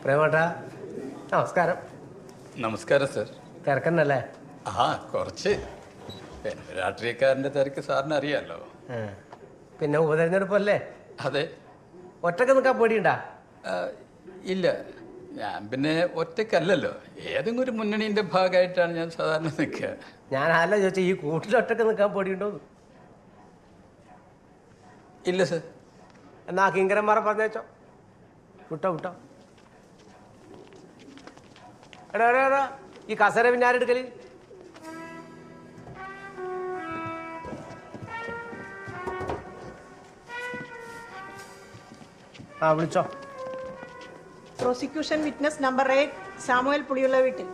പ്രേമേട്ടാ നമസ്കാരം. നമസ്കാരം സർ. തിരക്കന്നല്ലേ? ആ കുറച്ച് രാഷ്ട്രീയക്കാരൻ്റെ തിരക്ക് സാറിന് അറിയാമല്ലോ. പിന്നെ ഉപതെരഞ്ഞെടുപ്പല്ലേ? അതെ. ഒറ്റക്ക് നിൽക്കാൻ പേടിയുണ്ടാ? ഇല്ല, ഞാൻ പിന്നെ ഒറ്റക്കല്ലല്ലോ, ഏതെങ്കിലും ഒരു മുന്നണീൻ്റെ ഭാഗമായിട്ടാണ് ഞാൻ സാധാരണ നിൽക്കുക. ഞാൻ ആരല്ല ചോദിച്ചാൽ ഈ കൂട്ടിൽ ഒറ്റക്ക് നിൽക്കാൻ പേടിയുണ്ടോ? ഇല്ല സർ. എന്നാ കിങ്കരന്മാരെ പറഞ്ഞേച്ചോ. വിട്ടോ വിട്ടോ. എടാ എടാ എടാ, ഈ കസേര പിന്നെ ആരെടുക്കല്? ആ വിളിച്ചോ. പ്രോസിക്യൂഷൻ വിറ്റ്നസ് നമ്പർ 8 സാമുവൽ പുളിയുള്ള വീട്ടിൽ.